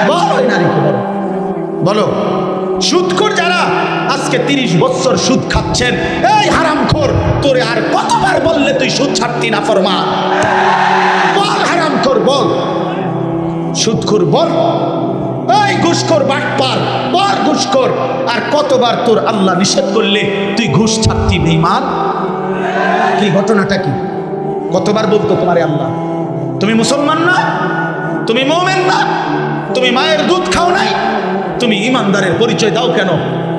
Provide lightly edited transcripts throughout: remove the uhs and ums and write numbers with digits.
বল ওই নারীকে, বলো বলো। সুদখোর যারা আজকে 30 বছর সুদ খাচ্ছেন, এই হারামখোর, তোরে আর কতবার বললে তুই সুদ ছাড়তি না ফরমান? বল হারামখোর, বল সুদখোর, বল এই ঘুষখোর বাটপার, বল ঘুষখোর, আর কতবার তোর আল্লাহ নিষেধ করলে তুই ঘুষ ছাড়তি বেঈমান? কি ঘটনাটা কি? কতবার বলতো তোমারে আল্লাহ? তুমি মুসলমান না? তুমি মুমিন না? তুমি মায়ের দুধ খাও নাই? তুমি ইমানদারের পরিচয় দাও কেন?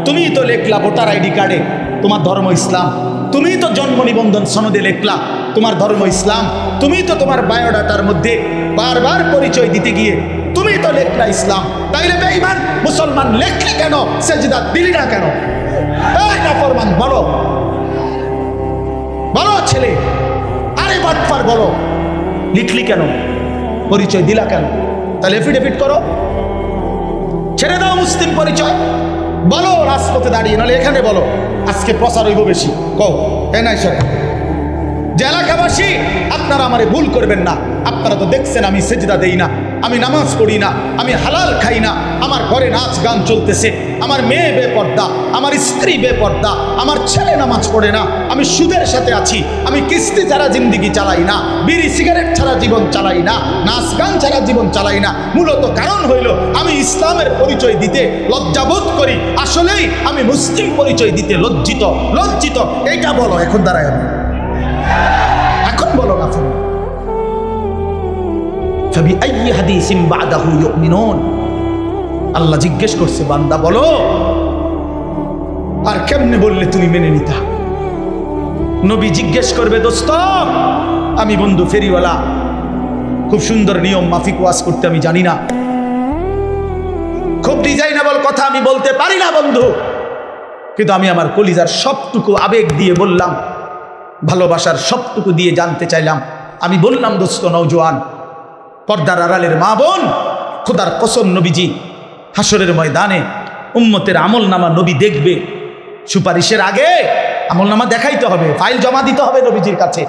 তুমি তো লেখলা ভোটার আইডি কার্ডে তোমার ধর্ম ইসলাম, তুমি তো জন্ম নিবন্ধন সনদে লেখলা তোমার ধর্ম ইসলাম, তুমি তো তোমার বায়োডাটার মধ্যে বারবার পরিচয় দিতে গিয়ে তুমি তো লেখলা ইসলাম, তাইলে বেঈমান মুসলমান লেখলি কেন? সেজদা দিলি না কেন? এই নাফরমান, বলো বলো ছেলে, আরে বাটপার, বলো লিখলি কেন? পরিচয় দিলা কেন? তাহলে এফিডেভিট করো, ছেড়ে দাও মুসলিম পরিচয়, বলো রাজপথে দাঁড়িয়ে, নাহলে এখানে বলো, আজকে প্রচার হইব বেশি। কও তাই নাই সব যে এলাকাবাসী, আপনারা আমারে ভুল করবেন না, আপনারা তো দেখছেন আমি সেজদা দেই না, আমি নামাজ পড়ি না, আমি হালাল খাই না, আমার ঘরে নাচ গান চলতেছে, আমার মেয়ে বেপর্দা, আমার স্ত্রী বেপর্দা, আমার ছেলে নামাজ পড়ে না, আমি সুদের সাথে আছি, আমি কিস্তি ছাড়া জিন্দিগি চালাই না, বিড়ি সিগারেট ছাড়া জীবন চালাই না, নাচ গান ছাড়া জীবন চালাই না। মূলত কারণ হইল আমি ইসলামের পরিচয় দিতে লজ্জাবোধ করি, আসলেই আমি মুসলিম পরিচয় দিতে লজ্জিত। এইটা বলো এখন, দাঁড়ায় এখন বলো না। আল্লাহ জিজ্ঞেস করছে, বান্দা বলো, আর কেমনে বললে তুমি মেনে নিতা? নবী জিজ্ঞেস করবে, দোস্ত আমি বন্ধু ফেরিওয়ালা, খুব সুন্দর নিয়ম মাফিক ওয়াজ করতে আমি জানি না, খুব ডিজাইনেবল কথা আমি বলতে পারি না বন্ধু, কিন্তু আমি আমার কলিজার সবটুকু আবেগ দিয়ে বললাম, ভালোবাসার সবটুকু দিয়ে জানতে চাইলাম। আমি বললাম, দোস্ত নওজোয়ান, পর্দার আড়ালের মা বোন, খোদার কসম নবীজি হাসরের ময়দানে উম্মতের আমল নামা নবী দেখবে, সুপারিশের আগে আমল নামা দেখাইতে হবে, ফাইল জমা দিতে হবে নবীজির কাছে।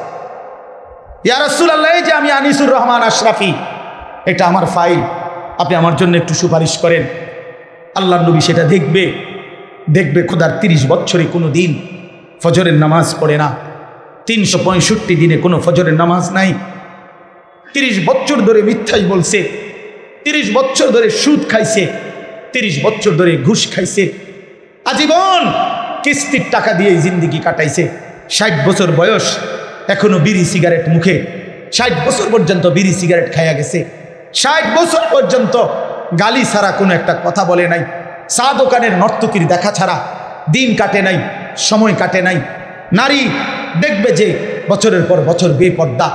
ইয়া রাসূলুল্লাহ, যে আমি আনিসুর রহমান আশরাফি, এটা আমার ফাইল, আপনি আমার জন্য একটু সুপারিশ করেন। আল্লাহর নবী সেটা দেখবে খোদার 30 বছরে কোনো দিন ফজরের নামাজ পড়ে না, 365 দিনে কোনো ফজরের নামাজ নাই, 30 বছর ধরে মিথ্যাই বলছে, 30 বছর ধরে সুদ খাইছে, 30 বছর ধরে ঘুষ খাইছে, আজীবন কিস্তির টাকা দিয়ে জিন্দিগি কাটাইছে, 60 বছর বয়স এখনো বিড়ি সিগারেট মুখে, 60 বছর পর্যন্ত বিড়ি সিগারেট খাইয়া গেছে, 60 বছর পর্যন্ত গালি ছাড়া কোনো একটা কথা বলে নাই, চা দোকানের নর্তকীর দেখা ছাড়া দিন কাটে নাই, সময় কাটে নাই। নারী দেখবে যে বছরের পর বছর বেপর্দা,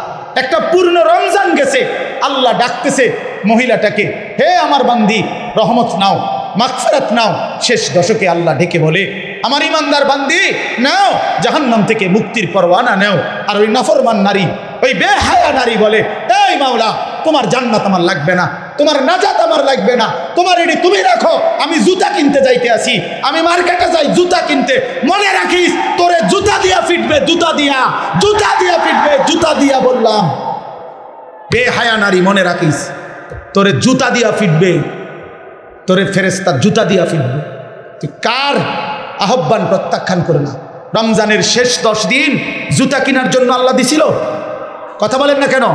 একটা পূর্ণ রমজান গেছে, আল্লাহ ডাকতেছে মহিলাটাকে, হে আমার বান্দি রহমত নাও, মাগফিরাত নাও। শেষ দশকে আল্লাহ ডেকে বলে, আমার ইমানদার বান্দি নাও, জাহান্নাম থেকে মুক্তির পরওয়ানা নাও। আর ওই নাফরমান নারী, ওই বেহায়া নারী বলে, এই মাওলা তোমার জান্নাত আমার লাগবে না, তোমার নাজাত আমার লাগবে না, তোমার এটি তুমি রাখো, আমি জুতা কিনতে যাইতে আসি, আমি মার্কেটে যাই জুতা কিনতে, মনে রাখিস তোরে জুতা দিয়া ফিটবে, জুতা দিয়া ফিটবে, জুতা দিয়া বললাম, বেহায়া নারী মনে রাখিস, তোরে জুতা দিয়া ফিটবে, তোরে ফেরেশতা জুতা দিয়া ফিটবে। তুই কার আহ্বান প্রত্যাখ্যান করে না? রমজানের শেষ 10 দিন জুতা কেনার জন্য আল্লাহ দিছিল, কথা বলেন না কেন?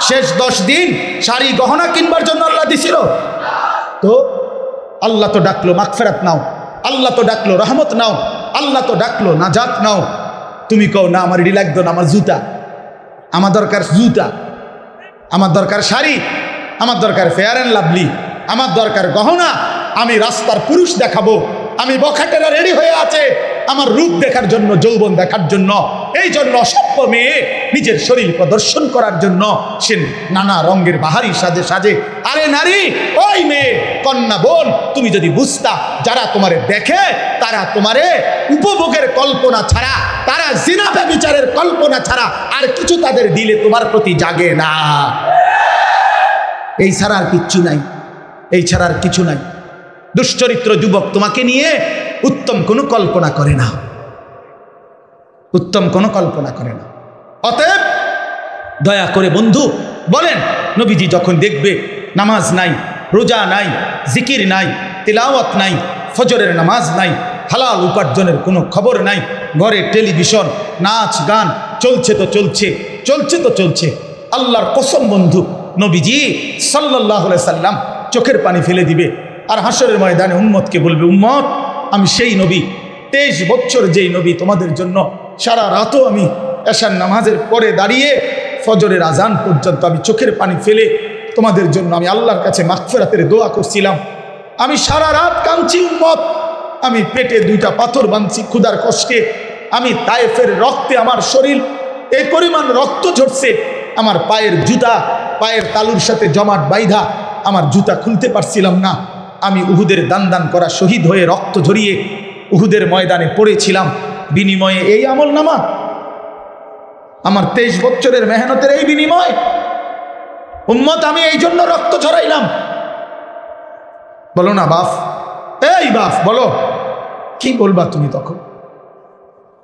শেষ 10 দিন শাড়ি গহনা কিনবার জন্য আল্লাহ দিছিল। তো আল্লাহ তো ডাকলো মাগফিরাত নাও, আল্লাহ তো ডাকলো রহমত নাও, আল্লাহ তো ডাকলো নাজাত নাও। তুমি কও না আমার এটি লাগতো না, আমার জুতা, আমার দরকার জুতা, আমার দরকার শাড়ি, আমার দরকার ফেয়ার অ্যান্ড লাভলি, আমার দরকার গহনা, আমি রাস্তার পুরুষ দেখাবো, আমি বখাটেরা রেডি হয়ে আছে আমার রূপ দেখার জন্য, যৌবন দেখার জন্য। এই জন্য অসভ্য মেয়ে নিজের শরীর প্রদর্শন করার জন্য সে নানা রঙের বাহারি সাজে সাজে। আরে নারী, ওই মেয়ে কন্যা বোন, তুমি যদি বুঝতা যারা তোমারে দেখে তারা তোমারে উপভোগের কল্পনা ছাড়া, তারা জিনা ব্যভিচারের কল্পনা ছাড়া আর কিছু তাদের দিলে তোমার প্রতি জাগে না। এই ছাড়া আর কিচ্ছু নাই, এই ছাড়া আর কিছু নাই। দুশ্চরিত্র যুবক তোমাকে নিয়ে উত্তম কোনো কল্পনা করে না, উত্তম কোনো কল্পনা করে না। অতএব দয়া করে বন্ধু বলেন, নবীজি যখন দেখবে নামাজ নাই, রোজা নাই, জিকির নাই, তিলাওয়াত নাই, ফজরের নামাজ নাই, হালাল উপার্জনের কোনো খবর নাই, ঘরে টেলিভিশন, নাচ গান চলছে তো চলছে, চলছে তো চলছে। আল্লাহর কসম বন্ধু, নবীজি সাল্লাল্লাহু আলাইহি সাল্লাম চোখের পানি ফেলে দিবে আর হাসরের ময়দানে উম্মতকে বলবে, উম্মত আমি সেই নবী, 23 বছর যেই নবী তোমাদের জন্য সারা রাতও আমি এশার নামাজের পরে দাঁড়িয়ে ফজরের আজান পর্যন্ত আমি চোখের পানি ফেলে তোমাদের জন্য আমি আল্লাহর কাছে মাগফিরাতের দোয়া করছিলাম। আমি সারা রাত কাঁদছি উম্মত, আমি পেটে 2টা পাথর বাঁধছি ক্ষুধার কষ্টে, আমি তায়েফের রক্তে আমার শরীর এই পরিমাণ রক্ত ঝরছে, আমার পায়ের জুতা পায়ের তালুর সাথে জমাট বাইধা আমার জুতা খুলতে পারছিলাম না। আমি উহুদের দান দান করা শহীদ হয়ে রক্ত ঝরিয়ে উহুদের ময়দানে পড়েছিলাম, বিনিময়ে এই আমল নামা, আমার 23 বছরের মেহনতের এই বিনিময়। উম্মত আমি এই জন্য রক্ত ঝরাইলাম। বলো না বাপ, এই বাপ বলো, কি বলবা তুমি তখন?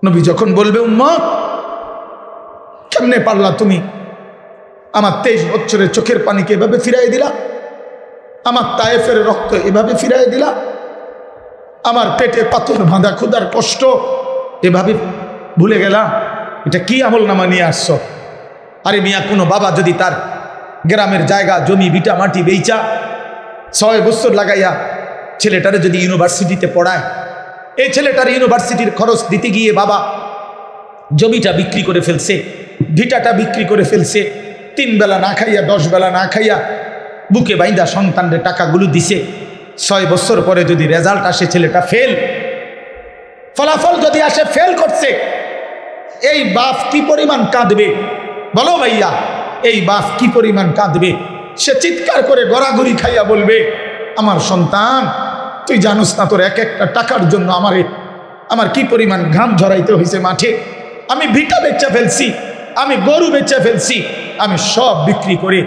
নবী যখন বলবে, উম্মত কেমনে পারলা তুমি আমার 23 বছরের চোখের পানিকে এভাবে ফিরাই দিলা, আমার তায়েফের রক্ত এভাবে ফিরাই দিলা, আমার পেটে পাথর বাঁধা ক্ষুধার কষ্ট এভাবে ভুলে গেলা, এটা কি আমল নামা নিয়ে আসছো? আরে মিয়া, কোনো বাবা যদি তার গ্রামের জায়গা জমি ভিটা মাটি বেচা 6 বছর লাগাইয়া ছেলেটারে যদি ইউনিভার্সিটিতে পড়ায়, এই ছেলেটার ইউনিভার্সিটির খরচ দিতে গিয়ে বাবা জমিটা বিক্রি করে ফেলছে, ভিটাটা বিক্রি করে ফেলছে, 3 বেলা না খাইয়া 10 বেলা না খাইয়া বুকে বাইন্দা সন্তানদের টাকাগুলো দিছে। 6 বছর পরে যদি রেজাল্ট আসে ছেলেটা ফেল, ফলাফল যদি আসে ফেল করছে, এই বাপ কি পরিমাণ কাঁদবে বলো ভাইয়া? এই বাপ কি পরিমাণ কাঁদবে? সে চিৎকার করে গড়াগড়ি খাইয়া বলবে, আমার সন্তান তুই জানোস না তোর এক একটা টাকার জন্য আমার কি পরিমাণ ঘাম ঝরাইতে হয়েছে মাঠে, আমি ভিটা বেচা ফেলছি, আমি গরু বেচা ফেলছি, আমি সব বিক্রি করে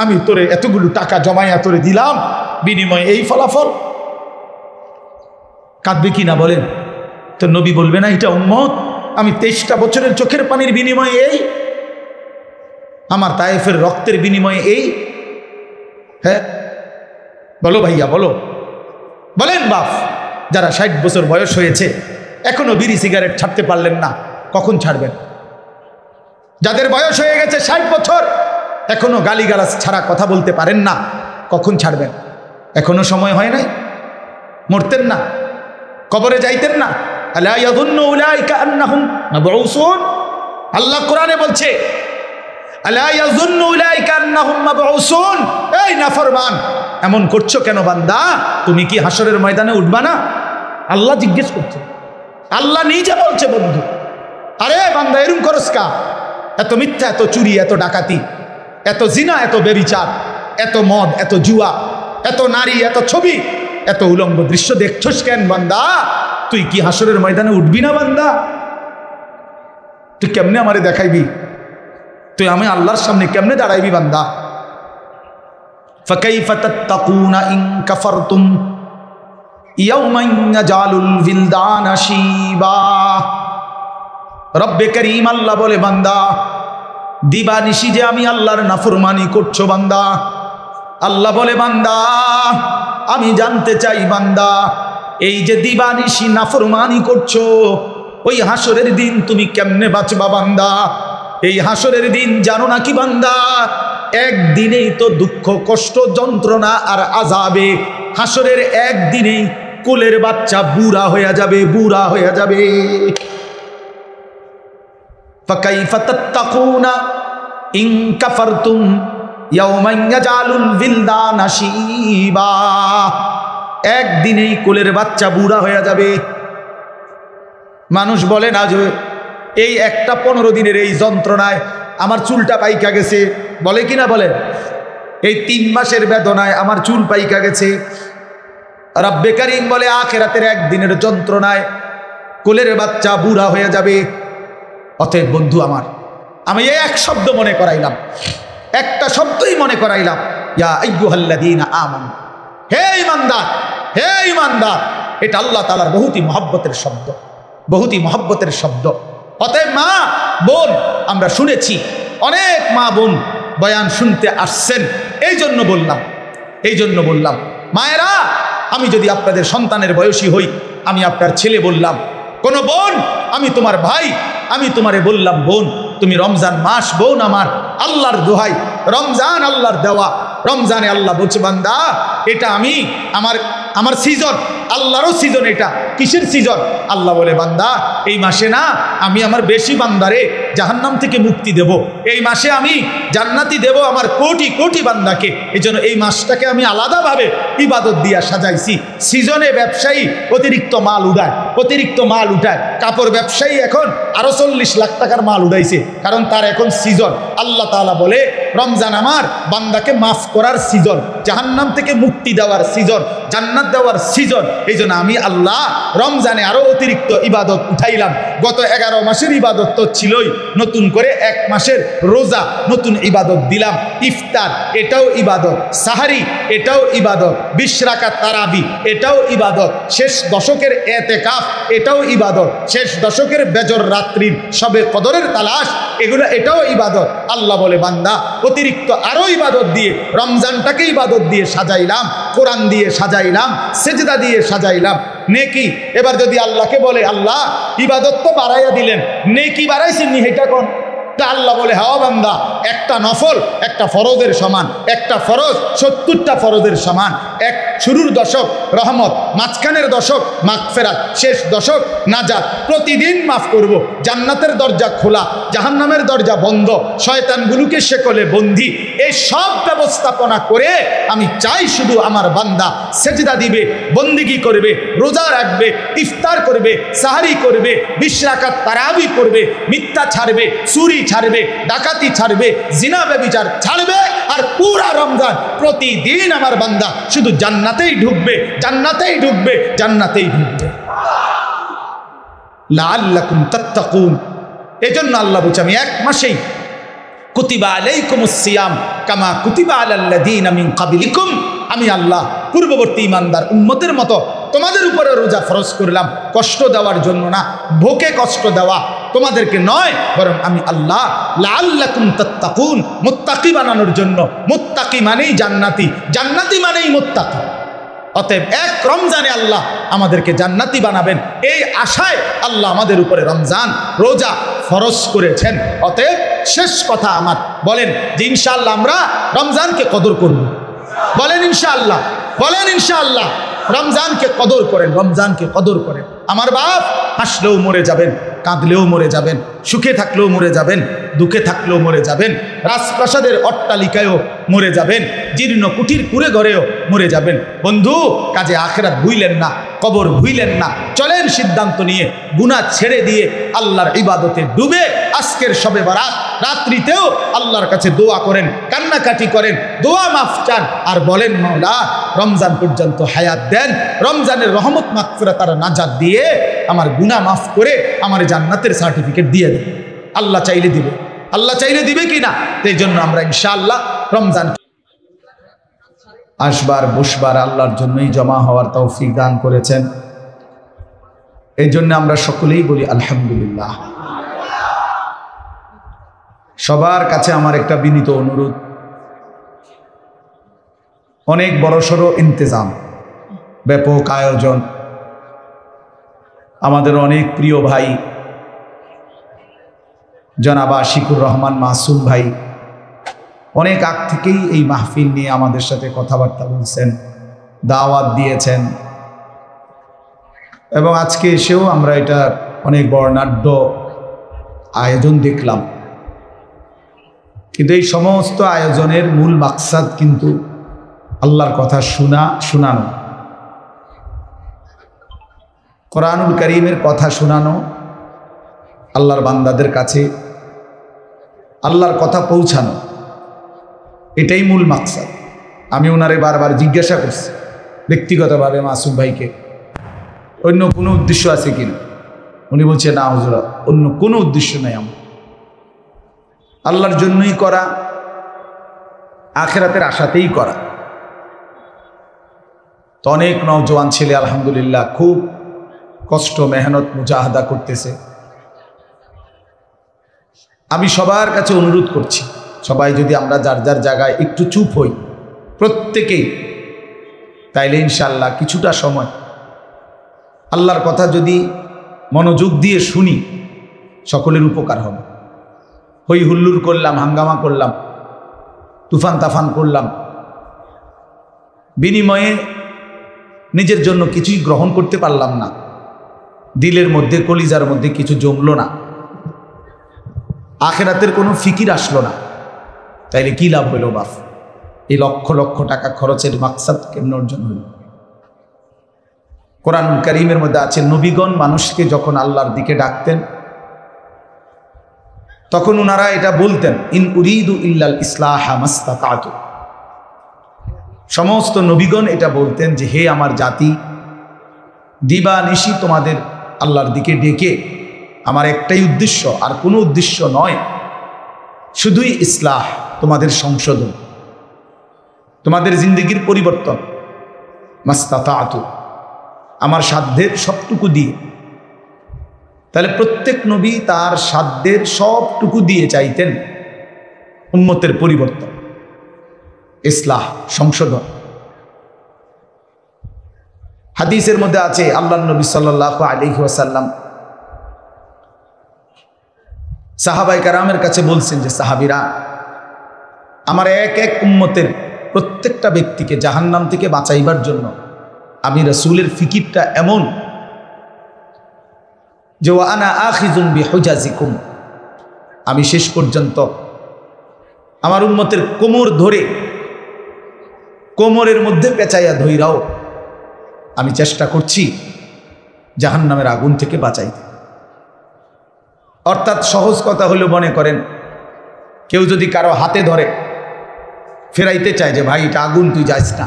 আমি তোরে এতগুলো টাকা জমাইয়া তোরে দিলাম, বিনিময়ে এই ফলাফল। কাঁদবে কি না বলেন? তো নবী বলবে না, এটা উম্মত আমি 23টা বছরের চোখের পানির বিনিময়ে এই, আমার তায়েফের রক্তের বিনিময়ে এই। হ্যাঁ বলো ভাইয়া বলো, বলেন বাপ, যারা 60 বছর বয়স হয়েছে এখনো বিড়ি সিগারেট ছাড়তে পারলেন না, কখন ছাড়বেন? যাদের বয়স হয়ে গেছে 60 বছর এখনো গালিগালাজ ছাড়া কথা বলতে পারেন না, কখন ছাড়বেন? এখনো সময় হয় নাই? মরতেন না? কবরে যাইতেন না? আলা ইয়াযুন্নু উলাইকা আন্নাহুম মাবউসুন। আল্লাহ কোরআনে বলছে, আলা ইয়াযুন্নু উলাইকা আন্নাহুম মাবউসুন। এই নাফরমান, এমন করছো কেন বান্দা? তুমি কি হাসরের ময়দানে উঠবা না? আল্লাহ জিজ্ঞেস করছে, আল্লাহ নিজে বলছে বন্ধু, আরে বান্দা এরকম করস কা? এত মিথ্যা, এত চুরি, এত ডাকাতি, এত জিনা, এত বেবিচার, এত মদ, এত জুয়া, এত নারী, এত ছবি, এত উলঙ্গ দৃশ্য দেখছস কেন বান্দা? তুই কি হাসরের ময়দানে উঠবি না বান্দা? তুই কেমনে আমারে দেখাইবি? তুই আমি আল্লাহর সামনে কেমনে দাঁড়াইবি বান্দা? ফাকাইফা তাত্তাকুনা ইন কাফারতুম ইয়াওমান ইয়াজালুল বিলদানা শিবা। রব্বে করিম আল্লাহ বলে, বান্দা দিবানিশি যে আমি আল্লাহর নাফরমানি করছো বান্দা, আল্লাহ বলে বান্দা আমি জানতে চাই বান্দা, এই যে দিবানিশি নাফরমানি করছো, ওই হাসরের দিন তুমি কেমনে বাঁচবা বান্দা? এই হাসরের দিন জানো নাকি বান্দা? একদিনেই তো দুঃখ কষ্ট যন্ত্রণা আর আযাবে, হাসরের একদিনেই কোলের বাচ্চা বুড়া হয়ে যাবে, বুড়া হয়ে যাবে। ফাকাইফা তাত্তাকুনা ইন কাফারতুম ইয়াওমান ইয়াজালুল বিলদানা শিবা। একদিনেই কোলের বাচ্চা বুড়া হয়ে যাবে। মানুষ বলে না যে এই একটা 15 দিনের এই যন্ত্রণায় আমার চুলটা পাইকা গেছে, বলে কিনা বলে? এই 3 মাসের বেদনায় আমার চুল পাইকা গেছে। রব্বে করিম বলে আখিরাতের একদিনের যন্ত্রণায় কোলের বাচ্চা বুড়া হয়ে যাবে। অতএব বন্ধু আমার, আমি এই এক শব্দ মনে করাইলাম, একটা শব্দই মনে করাইলাম, ইয়া আইয়ুহাল্লাযীনা আমানু, হে ঈমানদার, হে ঈমানদার। এটা আল্লাহ তাআলার বহুতই মহব্বতের শব্দ, বহুতই মহব্বতের শব্দ। অতএব মা বোন, আমরা শুনেছি অনেক মা বোন বয়ান শুনতে আসছেন, এই জন্য বললাম এই জন্য বললাম, মায়েরা, আমি যদি আপনাদের সন্তানের বয়সী হই, আমি আপনার ছেলে বললাম, কোনো বোন আমি তোমার ভাই, আমি তোমারে বললাম বোন, তুমি রমজান মাস বোন আমার, আল্লাহর দোহাই, রমজান আল্লাহর দেওয়া, রমজানে আল্লাহ বলছে বান্দা এটা আমি আমার সিজন, আল্লাহরও সিজন। এটা কিসের সিজন? আল্লাহ বলে বান্দা এই মাসে না আমি আমার বেশি বান্দারে জাহান্নাম থেকে মুক্তি দেব, এই মাসে আমি জান্নাতি দেব আমার কোটি কোটি বান্দাকে। এই জন্য এই মাসটাকে আমি আলাদাভাবে ইবাদত দিয়া সাজাইছি। সিজনে ব্যবসায়ী অতিরিক্ত মাল উঠায়, কাপড় ব্যবসায়ী এখন আরো 40 লাখ টাকার মাল উঠাইছে, কারণ তার এখন সিজন। আল্লাহ তাআলা বলে রমজান আমার বান্দাকে মাফ করার সিজন, জাহান্নাম থেকে মুক্তি দেওয়ার সিজন, জান্নাত দেওয়ার সিজন। এই জন্য আমি আল্লাহ রমজানে আরো অতিরিক্ত ইবাদত উঠাইলাম। গত 11 মাসের ইবাদত তো ছিলই, নতুন করে 1 মাসের রোজা নতুন ইবাদত দিলাম। ইফতার এটাও ইবাদত, সাহারি এটাও ইবাদত, 20 রাকাত তারাবি এটাও ইবাদত, শেষ দশকের এতেকাফ এটাও ইবাদত, শেষ দশকের বেজর রাত্রির সবে কদরের তালাশ এটাও ইবাদত। আল্লাহ বলে বান্দা অতিরিক্ত আরো ইবাদত দিয়ে রমজানটাকে ইবাদত দিয়ে সাজাইলাম, কোরআন দিয়ে সাজাইলাম, সেজদা দিয়ে সাজাইলাম, নেকি। এবার যদি আল্লাহকে বলে আল্লাহ ইবাদত তো বাড়াইয়া দিলেন, নেকি বাড়াইছেন নি, এটা কোন? আল্লাহ বলে হ্যাঁ বান্দা, একটা নফল একটা ফরজের সমান, একটা ফরজ 70টা ফরজের সমান। এক শুরুর দশক রহমত, মাঝখানের দশক মাগফিরাত, শেষ দশক নাজাত। প্রতিদিন মাফ করব, জান্নাতের দরজা খোলা, জাহান্নামের দরজা বন্ধ, শয়তানগুলোকে শেকলে বন্দী। এই সব ব্যবস্থাপনা করে আমি চাই শুধু আমার বান্দা সেজদা দিবে, বন্দিগি করবে, রোজা রাখবে, ইফতার করবে, সাহারি করবে, 20 রাকাত তারাবি করবে, মিথ্যা ছাড়বে, চুরি ছাড়বে, ডাকাতি ছাড়বে, জিনা ব্যভিচার ছাড়বে, আর পুরা রমজান প্রতিদিন আমার বান্দা শুধু জান্নাতেই ঢুকবে, জান্নাতেই ঢুকবে, জান্নাতেই ঢুকবে। লাআল্লাকুম তাত্তাকুন। এজন্য আল্লাহ বলছে আমি 1 মাসেই কুতিবা আলাইকুমুস সিয়াম কামা কুতিবা আলাল্লাযীনা মিন ক্বাবলিকুম, আমি আল্লাহ পূর্ববর্তী ইমানদার উম্মতের মতো তোমাদের উপরে রোজা ফরজ করলাম, কষ্ট দেওয়ার জন্য না, ভোকে কষ্ট দেওয়া তোমাদেরকে নয়, বরং আমি আল্লাহ লাআল্লাকুম তাত্তাকুন, মুত্তাকি বানানোর জন্য। মুত্তাকি মানেই জান্নাতি, জান্নাতি মানেই মুত্তাকি। অতএব 1 রমজানে আল্লাহ আমাদেরকে জান্নাতি বানাবেন, এই আশায় আল্লাহ আমাদের উপরে রমজান রোজা ফরজ করেছেন। অতএব শেষ কথা আমার, বলেন যে ইনশাআল্লাহ আমরা রমজানকে কদর করব। বলেন ইনশাআল্লাহ, বলেন ইনশাআল্লাহ। রমজানকে কদর করেন, রমজানকে কদর করেন। আমার বাপ হাসলেও মরে যাবেন, কাঁদলেও মরে যাবেন, সুখে থাকলেও মরে যাবেন, দুঃখে থাকলেও মরে যাবেন, রাজপ্রাসাদের অট্টালিকায়ও মরে যাবেন, জীর্ণ কুটির কুড়ে ঘরেও মরে যাবেন। বন্ধু, কাজে আখিরাত ভুইলেন না, কবর ভুইলেন না। চলেন সিদ্ধান্ত নিয়ে গুনাহ ছেড়ে দিয়ে আল্লাহর ইবাদতে ডুবে আজকের শবে বারাত রাত্রিতেও আল্লাহর কাছে দোয়া করেন, কান্নাকাটি করেন, দোয়া মাফ চান, আর বলেন মাওলা রমজান পর্যন্ত হায়াত দেন, রমজানের রহমত মাগফিরাত আর নাজাত দিয়ে আমার গুনাহ মাফ করে আমার জান্নাতের সার্টিফিকেট দিয়ে দেন। আল্লাহ চাইলে দিবে, আল্লাহ চাইলে দিবে কি না? এই জন্য আমরা ইনশাআল্লাহ রমজান আসবার বসবার আল্লাহর জন্যই জমা হওয়ার তৌফিক দান করেছেন। এই জন্য আমরা সকলেই বলি আলহামদুলিল্লাহ। সবার কাছে আমার একটা বিনীত অনুরোধ, অনেক বড়সড় ইন্তেজাম, ব্যাপক আয়োজন, আমাদের অনেক প্রিয় ভাই জনাব আশিকুর রহমান মাসুম ভাই অনেক আগ থেকেই এই মাহফিল নিয়ে আমাদের সাথে কথাবার্তা বলছেন, দাওয়াত দিয়েছেন, এবং আজকে এসেও আমরা এটা অনেক বর্ণাঢ্য আয়োজন দেখলাম। কিন্তু এই সমস্ত আয়োজনের মূল মাকসাদ কিন্তু আল্লাহর কথা শোনানো, কোরআনুল কারীমের কথা শোনানো, আল্লাহর বান্দাদের কাছে আল্লাহর কথা পৌঁছানো, এটাই মূল মাকসাদ। আমি ওনারে বারবার জিজ্ঞাসা করছি ব্যক্তিগতভাবে মাসুম ভাইকে, অন্য কোনো উদ্দেশ্য আছে কিনা? উনি বলছে না হুজুর, অন্য কোনো উদ্দেশ্য নাই, আমার আল্লাহর জন্যই করা, আখিরাতের আশাতেই করা। তো অনেক নওজোয়ান ছেলে আলহামদুলিল্লাহ খুব কষ্ট মেহনত মুজাহাদা করতেছে। আমি সবার কাছে অনুরোধ করছি, সবাই যদি আমরা যার যার জায়গায় একটু চুপ হই, প্রত্যেকেই তাইলে ইনশাআল্লাহ কিছুটা সময় আল্লাহর কথা যদি মনোযোগ দিয়ে শুনি, সকলের উপকার হবে। হই হুল্লুর করলাম, হাঙ্গামা করলাম, তুফান তাফান করলাম, বিনিময়ে নিজের জন্য কিছুই গ্রহণ করতে পারলাম না, দিলের মধ্যে কলিজার মধ্যে কিছু জমলো না, আখেরাতের কোনো ফিকির আসলো না, তাইলে কি লাভ হইল বাপ? এই লক্ষ লক্ষ টাকা খরচের মাকসাদ কেমন অর্জন হইল? কোরআন কারীমের মধ্যে আছে, নবীগণ মানুষকে যখন আল্লাহর দিকে ডাকতেন তখন ওনারা এটা বলতেন, ইন উরিদু ইল্লাল ইসলাহা মাস্তাতাতু। সমস্ত নবীগণ এটা বলতেন যে, হে আমার জাতি, দিবা নিশি তোমাদের আল্লাহর দিকে ডেকে আমার একটাই উদ্দেশ্য, আর কোনো উদ্দেশ্য নয়, শুধুই ইসলাহ, তোমাদের সংশোধন, তোমাদের জিন্দেগির পরিবর্তন, মাস্তাতাতু, আমার সাধ্যের সবটুকু দিয়ে। তাহলে প্রত্যেক নবী তার সাধ্যের সবটুকু দিয়ে চাইতেন উম্মতের পরিবর্তন, ইসলাহ, সংশোধন। হাদিসের মধ্যে আছে, আল্লাহর নবী সাল্লাল্লাহু আলাইহি ওয়াসাল্লাম সাহাবায়ে কেরামের কাছে বলছেন যে, সাহাবীরা, আমার এক এক উম্মতের প্রত্যেকটা ব্যক্তিকে জাহান্নাম থেকে বাঁচাইবার জন্য আমি রাসূলের ফিকিরটা এমন যে, ওয়া আনা আখিযুন বিহুজাজিকুম, আমি শেষ পর্যন্ত আমার উম্মতের কোমর ধরে, কোমরের মধ্যে পেঁচাইয়া ধইরাও আমি চেষ্টা করছি জাহান্নামের আগুন থেকে বাঁচাইতে। অর্থাৎ সহজ কথা হলো, মনে করেন কেউ যদি কারো হাতে ধরে ফেরাইতে চায় যে, ভাই এটা আগুন, তুই যাইস না,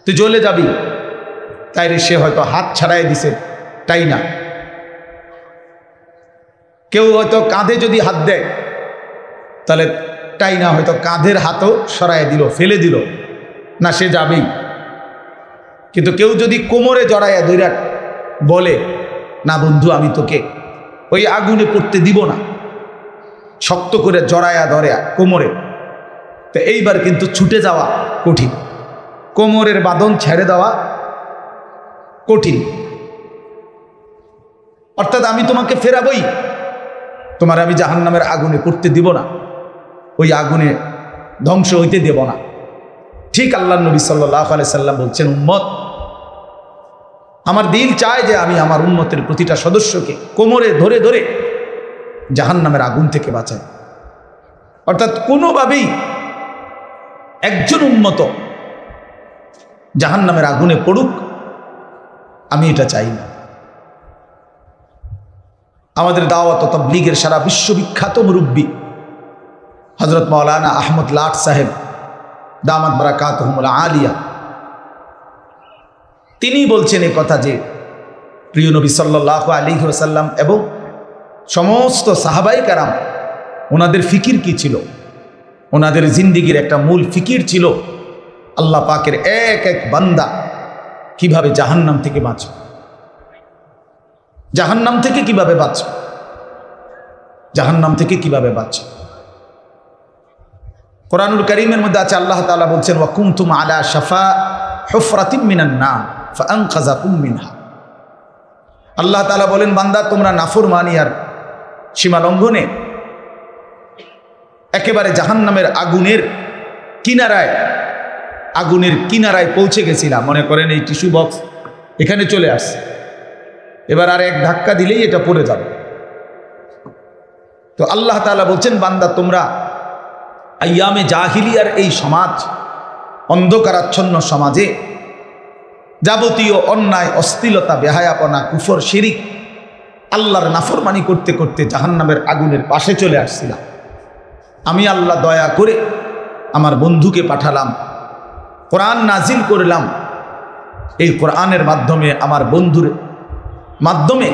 তুই জ্বলে যাবি, তাইলে সে হয়তো হাত ছাড়াই দিছে, তাই না? কেউ হয়তো কাঁধে যদি হাত দেয়, তাহলে তাই না, হয়তো কাঁধের হাতও সরাই দিল, ফেলে দিল, না, সে যাবেই। কিন্তু কেউ যদি কোমরে জড়াইয়া ধইরা বলে, না বন্ধু, আমি তোকে ওই আগুনে পড়তে দিব না, শক্ত করে জড়াইয়া ধরে কোমরে, তো এইবার কিন্তু ছুটে যাওয়া কঠিন, কোমরের বাঁধন ছেড়ে দেওয়া কঠিন। অর্থাৎ আমি তোমাকে ফেরাবই, তোমার আমি জাহান্নামের আগুনে পড়তে দিব না, ওই আগুনে ধ্বংস হইতে দেব না। ঠিক আল্লাহর নবী সাল্লাল্লাহু আলাইহি সাল্লাম বলছেন, উম্মত, আমার দিল চায় যে আমি আমার উম্মতের প্রতিটা সদস্যকে কোমরে ধরে ধরে জাহান্নামের আগুন থেকে বাঁচাই। অর্থাৎ কোনোভাবেই একজন উম্মত জাহান্নামের আগুনে পড়ুক, আমি এটা চাই না। আমাদের দাওয়াত ও তাবলীগের সারা বিশ্ববিখ্যাত মুরব্বী হযরত মাওলানা আহমদ লাট সাহেব দামাত বারাকাতুহুমুল আলিয়া, তিনি বলছেন এই কথা যে, প্রিয় নবী সাল্লাল্লাহু আলাইহি ওয়াসাল্লাম এবং সমস্ত সাহাবায়ে কেরাম, ওনাদের ফিকির কি ছিল? ওনাদের জিন্দেগির একটা মূল ফিকির ছিল, আল্লাহ পাকের এক এক বান্দা কিভাবে জাহান্নাম থেকে বাঁচবে, জাহান্নাম থেকে কিভাবে বাঁচবে, জাহান্নাম থেকে কিভাবে বাঁচবে। কোরআনুল কারীমের মধ্যে আছে, আল্লাহ তাআলা বলছেন, ওয়া কুনতুম আলা শাফা হুফরাতিম মিনান নার ফাআনকাযাকুম মিনহা। আল্লাহ তাআলা বলেন, বান্দা, তোমরা নাফরমানি আর সীমা লঙ্ঘনে একেবারে জাহান্নামের আগুনের কিনারায় পৌঁছে গেছিলাম। মনে করেন এই টিস্যু বক্স এখানে চলে আসছে, এবার আর এক ধাক্কা দিলেই এটা পড়ে যাবে। তো আল্লাহ তাআলা বলছেন, বান্দা, তোমরা আইয়ামে জাহিলিয়ার এই সমাজ, অন্ধকারাচ্ছন্ন সমাজে যাবতীয় অন্যায়, অশ্লীলতা, বেহায়াপনা, কুফর, শিরিক, আল্লাহর নাফরমানি করতে করতে জাহান্নামের আগুনের পাশে চলে আসছিলাম। আমি আল্লাহ দয়া করে আমার বন্ধুকে পাঠালাম, কোরআন নাজিল করলাম, এই কোরআনের মাধ্যমে, আমার বন্ধুর মাধ্যমে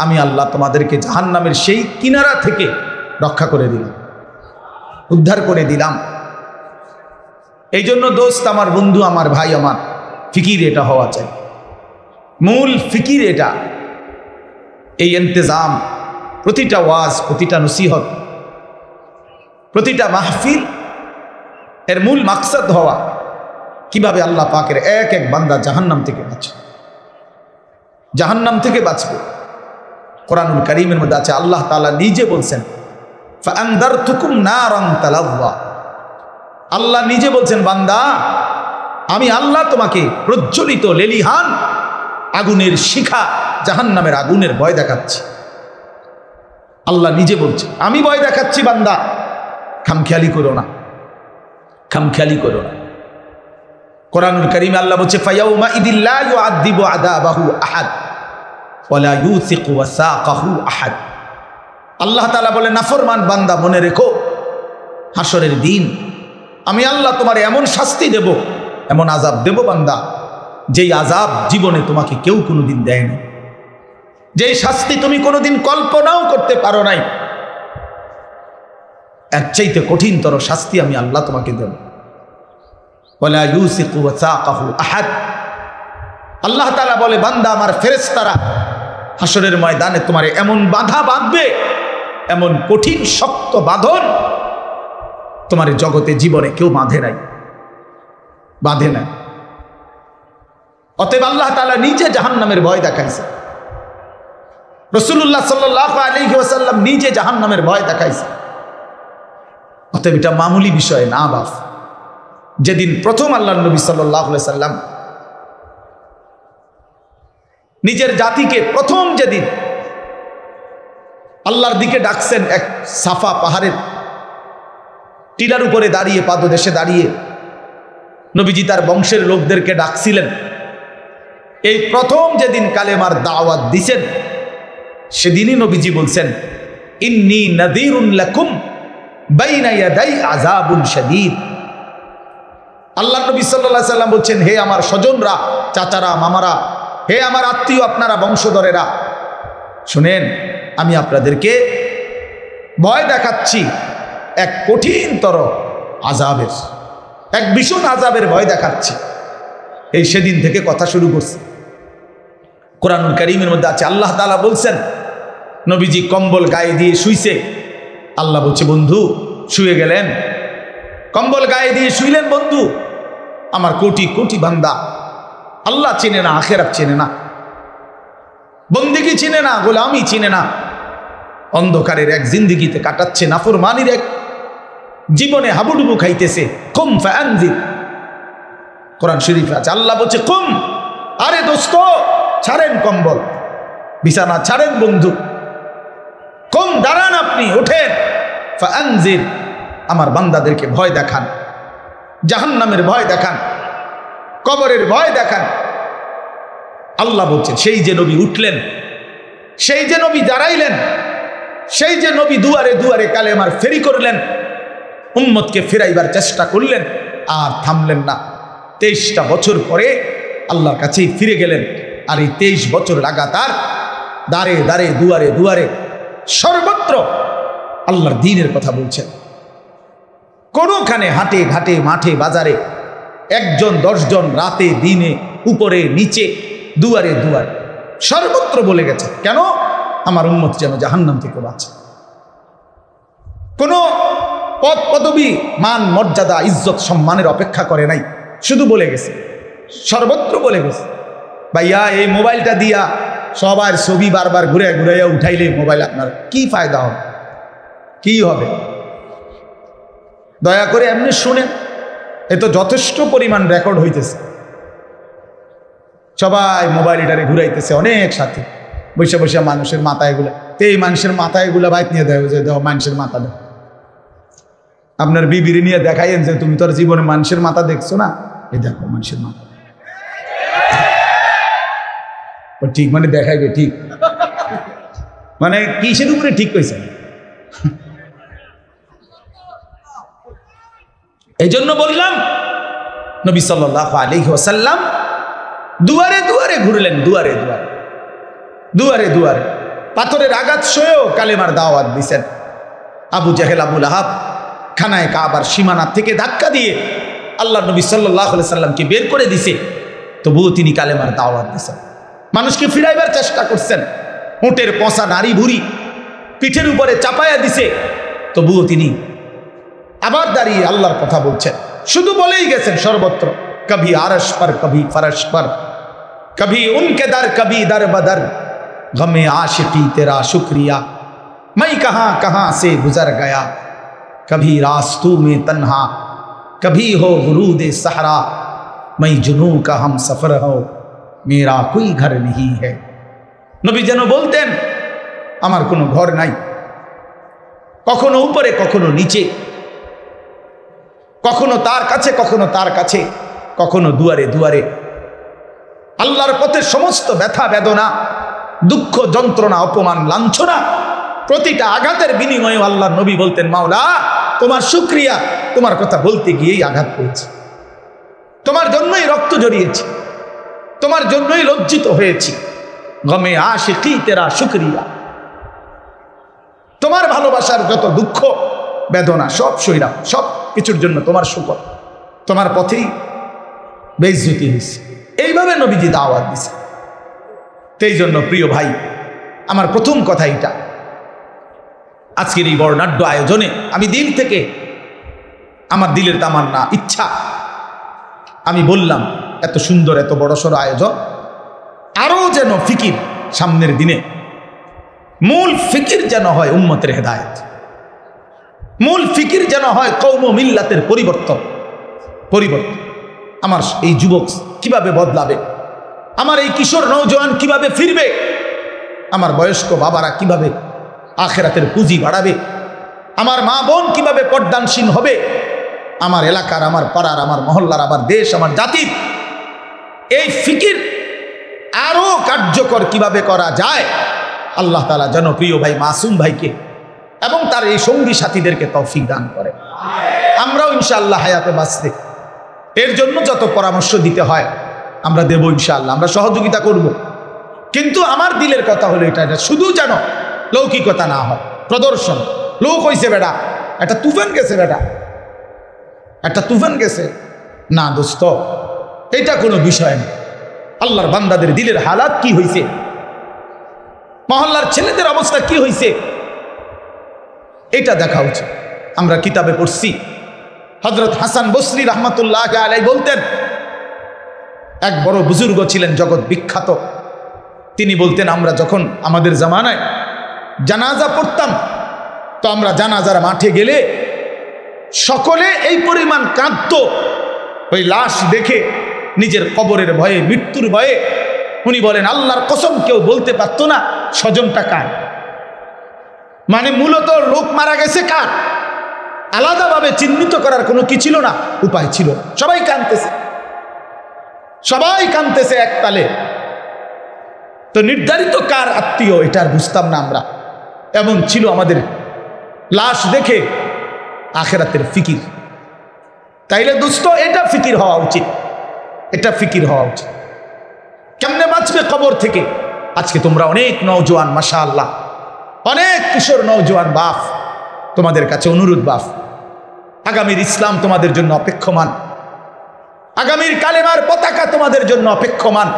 আমি আল্লাহ তোমাদেরকে জাহান্নামের সেই কিনারা থেকে রক্ষা করে দিলাম, উদ্ধার করে দিলাম। এই জন্য দোস্ত, আমার বন্ধু, আমার ভাই, আমার ফিকির এটা হওয়া চাই, মূল ফিকির এটা। এই ইন্তজাম, প্রতিটা ওয়াজ, প্রতিটা নসিহত, প্রতিটা মাহফিল এর মূল মাকসাদ হওয়া কিভাবে আল্লাহ পাকের এক এক বান্দা জাহান্নাম থেকে বাঁচে, জাহান্নাম থেকে বাঁচবে। কোরআনুল কারীমের মধ্যে আছে, আল্লাহ তাআলা নিজে বলছেন ফাআনদারতুকুম নারান তালাযযা। আল্লাহ নিজে বলছেন, বান্দা আমি আল্লাহ তোমাকে প্রজ্বলিত লেলিহান আগুনের শিখা জাহান্নামের আগুনের ভয় দেখাচ্ছি। আল্লাহ নিজে বলছে, আমি ভয় দেখাচ্ছি বান্দা, খামখেয়ালি করো না, খামখেয়ালি করো না। কোরআনুল কারীমে আল্লাহ বলছে ফায়াউমা ইদিল লা ইউআযযিবু আযাবাহু আহাদ ওয়া লা ইউসিকু ওয়াসাকাহু আহাদ। আল্লাহ তাআলা বলে, নাফরমান বান্দা মনে রেখো, হাসরের দিন আমি আল্লাহ তোমার এমন শাস্তি দেব, এমন আযাব দেব বান্দা, যেই আযাব জীবনে তোমাকে কেউ কোনোদিন দেয়নি, যেই শাস্তি তুমি কোনোদিন কল্পনাও করতে পারো নাই, এর চাইতে কঠিনতর শাস্তি আমি আল্লাহ তোমাকে দেব। ওয়ালা ইউসিকু ওয়াসাকাহু আহাদ। আল্লাহ তাআলা বলে, বান্দা আমার ফেরেশতারা হাসরের ময়দানে তোমার এমন বাধা বাঁধবে, এমন কঠিন শক্ত বাঁধন তোমার জগতে জীবনে কেউ বাঁধে নাই, বাঁধে নাই। অতএব আল্লাহ তাআলা নিজে জাহান্নামের ভয় দেখাইছে, রাসূলুল্লাহ সাল্লাল্লাহু আলাইহি ওয়াসাল্লাম নিজে জাহান্নামের ভয় দেখাইছে। অতএব এটা মামুলি বিষয় না বাপ। যেদিন প্রথম আল্লাহর নবী সাল্লাল্লাহু আলাইহি ওয়াসাল্লাম নিজের জাতিকে প্রথম যেদিন আল্লাহর দিকে ডাকছেন, এক সাফা পাহাড়ের টিলার উপরে দাঁড়িয়ে, পাদদেশে দাঁড়িয়ে নবীজি তার বংশের লোকদেরকে ডাকছিলেন। এই প্রথম যেদিন কালেমার দাওয়াত দিছেন, সেদিনই নবীজি বলছেন, ইন্নী নাযীরুন লাকুম বাইনা ইয়াদাই আযাবুন শাদীদ। আল্লাহ নবী সাল্লাল্লাহু আলাইহি সাল্লাম বলছেন, হে আমার স্বজনরা, চাচারা, মামারা, হে আমার আত্মীয়, আপনারা বংশধরেরা, শুনেন, আমি আপনাদেরকে ভয় দেখাচ্ছি এক কঠিনতর আযাবের, এক ভীষণ আযাবের ভয় দেখাচ্ছি। এই সেদিন থেকে কথা শুরু করছে। কোরআনুল কারীমের মধ্যে আছে, আল্লাহ তাআলা বলছেন, নবীজি কম্বল গায়ে দিয়ে শুইছে। আল্লাহ বলছে, বন্ধু শুয়ে গেলেন, কম্বল গায়ে দিয়ে শুইলেন বন্ধু। আমার কোটি কোটি বান্দা আল্লাহ চেনে না, আখিরাত চেনে না, বন্দেগী চেনে না, গোলামি চেনে না, অন্ধকারের এক জিন্দেগিতে কাটাচ্ছে, নাফরমানির এক জীবনে হাবুডুবু খাইতেছে। কুম ফাআনজির, কোরআন শরীফে আছে, আল্লাহ বলছে কুম, আরে দোস্ত ছাড়েন কম্বল, বিছানা ছাড়েন বন্ধু, কুম দাঁড়ান, আপনি ওঠেন, ফাআনজির, আমার বান্দাদেরকে ভয় দেখান, জাহান্নামের ভয় দেখান, কবরের ভয় দেখান। আল্লাহ বলছেন, সেই যে নবী উঠলেন, সেই যে নবী দাঁড়াইলেন, সেই যে নবী দুয়ারে দুয়ারে কালেমার ফেরি করলেন, উম্মতকে ফেরাইবার চেষ্টা করলেন, আর থামলেন না। 23টা বছর পরে আল্লাহর কাছেই ফিরে গেলেন। আর এই 23 বছর লাগাতার দাঁড়ে দাঁড়ে দুয়ারে দুয়ারে সর্বত্র আল্লাহর দ্বীনের কথা বলছেন। কোনোখানে হাটে ঘাটে মাঠে বাজারে 1 জন 10 জন, রাতে দিনে, উপরে নিচে, দুয়ারে দুয়ারে সর্বত্র বলে গেছে, কেন? আমার উম্মত যেন জাহান্নাম থেকে বাঁচে। কোনো পদ পদবি, মান মর্যাদা, ইজ্জত সম্মানের অপেক্ষা করে নাই, শুধু বলে গেছে, সর্বত্র বলে গেছে। ভাইয়া এই মোবাইলটা দিয়া সবার ছবি বারবার ঘুরে ঘুরাইয়া উঠাইলে মোবাইল আপনার কি ফায়দা হবে, কি হবে? দয়া করে এমনি শুনেন, এ তো যথেষ্ট পরিমাণ রেকর্ড হইতেছে, সবাই মোবাইল এটারে ঘুরাইতেছে, অনেক সাথে বসে বসে মানুষের মাথায় এগুলো, তো এই মানুষের মাথায় এগুলো বাইক নিয়ে দেয়, যে দেওয়া মানুষের মাথা দেয়। আপনার বিবিরি নিয়ে দেখাইন যে তুমি তোর জীবনে মানুষের মাথা দেখছো না, এই দেখো মানুষের মাথা, ঠিক মানে দেখাইবে, ঠিক মানে কিসের উপরে ঠিক কইছে? এই জন্য বললাম, নবী সাল্লাল্লাহু আলাইহি ওয়াসাল্লাম দুয়ারে দুয়ারে ঘুরলেন, দুয়ারে দুয়ারে, দুয়ারে দুয়ারে, পাথরের আঘাত সয়েও কালেমার দাওয়াত দিছেন। আবু জাহেল, আবু লাহাব খানায় কাবার সীমানা থেকে ধাক্কা দিয়ে আল্লাহ নবী সাল্লাল্লাহু আলাইহি সাল্লামকে বের করে দিছে, তবুও তিনি কালেমার দাওয়াত দিছেন, মানুষকে ফিরাইবার চেষ্টা করছেন। উটের পচা নারী ভুড়ি পিঠের উপরে চাপায়া দিছে, তবুও তিনি আবার দাঁড়িয়ে আল্লাহর কথা বলছেন, শুধু বলেই গেছেন সর্বত্র, कभी आरश पर कभी फरश पर, कभी उनके दर कभी दर बदर, गमे आशिकी तेरा शुक्रिया, मैं कहां कहां से गुजर गया, कभी रास्तों में तन्हा, कभी हो गुरूद सहरा, मैं जुनू का हम सफर हो, मेरा कोई घर नहीं है। नबी যেন বলতেন আমার কোনো ঘর নাই, কখনো উপরে কখনো নিচে, কখনো তার কাছে কখনো তার কাছে, কখনো দুয়ারে দুয়ারে। আল্লাহর পথে সমস্ত ব্যথা বেদনা দুঃখ যন্ত্রণা অপমান লাঞ্ছনা প্রতিটা আঘাতের বিনিময়ে আল্লাহর নবী বলতেন, মাওলা তোমার শুকরিয়া, তোমার কথা বলতে গিয়েই আঘাত পেয়েছি, তোমার জন্যই রক্ত জড়িয়েছি, তোমার জন্যই লজ্জিত হয়েছি, গমে আশিকি তেরা শুকরিয়া, তোমার ভালোবাসার যত দুঃখ বেদনা সব সইলাম, সব কিছুর জন্য তোমার শুকর, তোমার পথেই বেইজ্জতি হয়েছে। এইভাবে নবীজি দাওয়াত দিছে। সেই জন্য প্রিয় ভাই আমার প্রথম কথা এটা, আজকের এই বর্ণাঢ্য আয়োজনে আমি দিল থেকে আমার দিলের তামান্না ইচ্ছা আমি বললাম, এত সুন্দর এত বড়সড় আয়োজন, আরো যেন ফিকির সামনের দিনে, মূল ফিকির যেন হয় উম্মতের হেদায়েত, মূল ফিকির যেন হয় কওম ও মিল্লাতের পরিবর্তন। আমার এই যুবক কিভাবে বদলাবে, আমার এই কিশোর নওজোয়ান কিভাবে ফিরবে, আমার বয়স্ক বাবারা কিভাবে আখিরাতের পুঁজি বাড়াবে, আমার মা বোন কিভাবে পর্দানসীন হবে, আমার এলাকার, আমার পাড়ার, আমার মহল্লার, আমার দেশ, আমার জাতির এই ফিকির আরো কার্যকর কিভাবে করা যায়, আল্লাহ তাআলা যেন প্রিয় ভাই মাসুম ভাইকে এবং তার এই সঙ্গী সাথীদেরকে তৌফিক দান করে। আমরাও ইনশাআল্লাহ হায়াতে বাঁচতে এর জন্য যত পরামর্শ দিতে হয় আমরা দেব ইনশাআল্লাহ, আমরা সহযোগিতা করব। কিন্তু আমার দিলের কথা হলো এটা শুধু যেন লৌকিকতা না হয়, প্রদর্শন। লোক হইছে বেটা, একটা তুফান গেছে, বেটা একটা তুফান গেছে, না দোস্ত, এটা কোনো বিষয় না। আল্লাহর বান্দাদের দিলের হালাত কি হয়েছে, মহল্লার ছেলেদের অবস্থা কি হয়েছে, এটা দেখা উচিত। আমরা কিতাবে পড়ছি, হযরত হাসান বসরি রাহমাতুল্লাহ আলাইহি বলতেন, এক বড় বুজুর্গ ছিলেন জগৎ বিখ্যাত, তিনি বলতেন, আমরা যখন আমাদের জামানায় জানাজা পড়তাম তো আমরা জানাজার মাঠে গেলে সকলে এই পরিমাণ কাঁদত, ওই লাশ দেখে নিজের কবরের ভয়ে, মৃত্যুর ভয়ে। উনি বলেন, আল্লাহর কসম কেউ বলতে পারতো না স্বজনটা কার, মানে মূলত লোক মারা গেছে কার, আলাদাভাবে চিহ্নিত করার কোনো কি ছিল না, উপায় ছিল। সবাই কাঁদতেছে, সবাই কাঁদতেছে এক তালে, তো নির্ধারিত কার আত্মীয় এটা আর বুঝতাম না আমরা। এমন ছিল আমাদের লাশ দেখে আখিরাতের ফিকির। তাইলে দোস্ত এটা ফিকির হওয়া উচিত, এটা ফিকির হওয়া উচিত। কেমনে বাঁচবে কবর থেকে? আজকে তোমরা অনেক নওজোয়ান, মাশাআল্লাহ, অনেক কিশোর নওজোয়ান বাপ, তোমাদের কাছে অনুরোধ বাপ, আগামীর ইসলাম তোমাদের জন্য অপেক্ষমান, আগামীর কালেমার পতাকা তোমাদের জন্য অপেক্ষমান।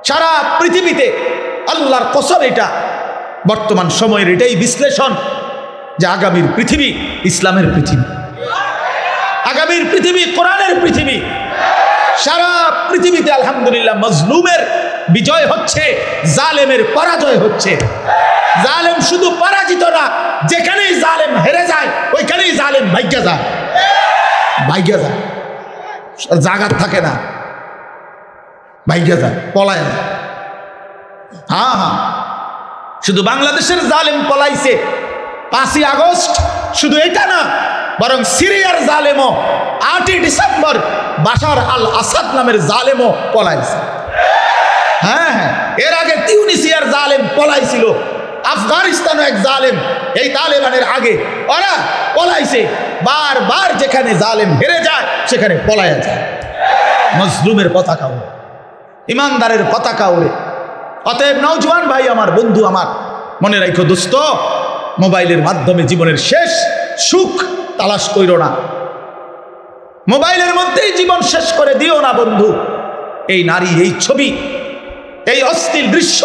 সারা পৃথিবীতে আল্লাহর কসম, এটা বর্তমান সময়ের এটাই বিশ্লেষণ যে আগামীর পৃথিবী ইসলামের পৃথিবী, আগামীর পৃথিবী কোরআনের পৃথিবী। সারা পৃথিবীতে আলহামদুলিল্লাহ মজলুমের বিজয় হচ্ছে, জালেমের পরাজয় হচ্ছে। জালেম শুধু পরাজিত না, যেখানেই জালেম হেরে যায় ওইখানেই জালেম ভাগ্য যায়, ভাগ্য যায়, জাগাত থাকে না, ভাগ্য যায়, পলায় যায়। হ্যাঁ হ্যাঁ, শুধু বাংলাদেশের জালেম পলাইছে 5ই আগস্ট, শুধু এটা না, বরং সিরিয়ার জালেমও 8ই ডিসেম্বর বাশার আল আসাদ নামের জালেমও পলাইছে। হ্যাঁ হ্যাঁ, এর আগে তিউনিসিয়ার জালেম পলাইছিল, আফগানিস্তানও এক জালেম এই তালেবানের আগে ওরা পলাইছে। বারবার যেখানে জালেম হেরে যায় সেখানে পলায়া যায়। মজলুমের পতাকা ওড়ে, ইমানদারের পতাকা ওড়ে। অতএব নওজোয়ান ভাই আমার, বন্ধু আমার, মনে রাখো দোস্ত, মোবাইলের মাধ্যমে জীবনের শেষ সুখ তালাশ কইরো না, মোবাইলের মধ্যেই জীবন শেষ করে দিও না বন্ধু। এই নারী, এই ছবি, এই অশ্লীল দৃশ্য,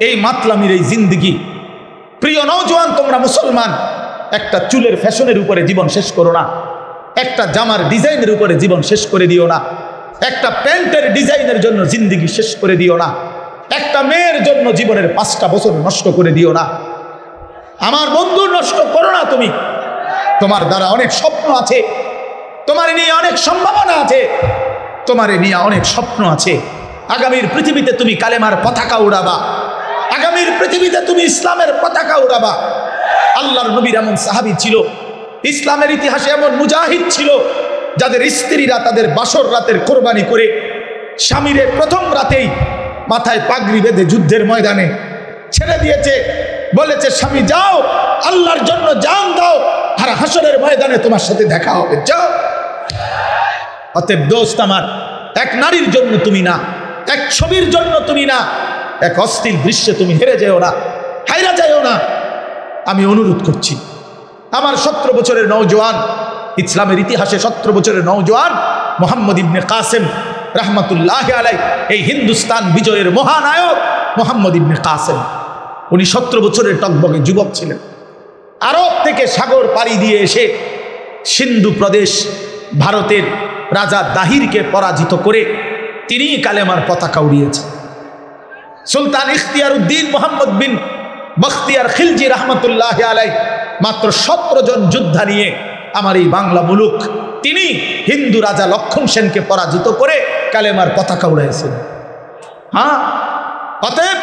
এই মাতলামির এই জিন্দেগি। প্রিয় নওজোয়ান, তোমরা মুসলমান, একটা চুলের ফ্যাশনের উপরে জীবন শেষ করো না, একটা জামার ডিজাইনের উপরে জীবন শেষ করে দিও না, একটা প্যান্টের ডিজাইনের জন্য জিন্দেগি শেষ করে দিও না, একটা মেয়ের জন্য জীবনের 5টা বছর নষ্ট করে দিও না। আমার বন্ধু, নষ্ট করো না তুমি। তোমার দ্বারা অনেক স্বপ্ন আছে, তোমার নিয়ে অনেক সম্ভাবনা আছে, তোমার নিয়ে অনেক স্বপ্ন আছে। আগামীর পৃথিবীতে তুমি কালেমার পতাকা উড়াবা, আগামীর পৃথিবীতে তুমি ইসলামের পতাকা উড়াবা। আল্লাহর নবীর এমন সাহাবী ছিল, ইসলামের ইতিহাসে এমন মুজাহিদ ছিল, যাদের স্ত্রীরা তাদের বাসর রাতের কোরবানি করে স্বামীরে প্রথম রাতেই মাথায় পাগড়ি বেঁধে যুদ্ধের ময়দানে ছেড়ে দিয়েছে, বলেছে স্বামী যাও, আল্লাহর জন্য জান দাও, আর হাসরের ময়দানে তোমার সাথে দেখা হবে, যাও। অতএব দোস্ত আমার, এক নারীর জন্য তুমি না, এক ছবির জন্য তুমি না, এক অশ্লীল দৃশ্যে তুমি হেরে যেও না, হাইরা যাও না। আমি অনুরোধ করছি, আমার 17 বছরের নওজোয়ান, ইসলামের ইতিহাসে 17 বছরের নওজোয়ান মোহাম্মদ ইবনে কাসেম রহমতুল্লাহ আলাইহি, এই হিন্দুস্তান বিজয়ের মহানায়ক মোহাম্মদ ইবনে কাসেম, উনি 17 বছরের টকবকে যুবক ছিলেন। আরব থেকে সাগর পাড়ি দিয়ে এসে সিন্ধু প্রদেশ ভারতের রাজা দাহিরকে পরাজিত করে তিনি কালেমার পতাকা উড়িয়েছেন। সুলতান ইখতিয়ার উদ্দিন মোহাম্মদ বিন বখতিয়ার খিলজি রহমতুল্লাহ আলাইহি মাত্র 17 জন যোদ্ধা নিয়ে আমার এই বাংলা মুলুক, তিনি হিন্দু রাজা লক্ষণ সেনকে পরাজিত করে কালেমার পতাকা উড়াইছেন। হ্যাঁ, অতএব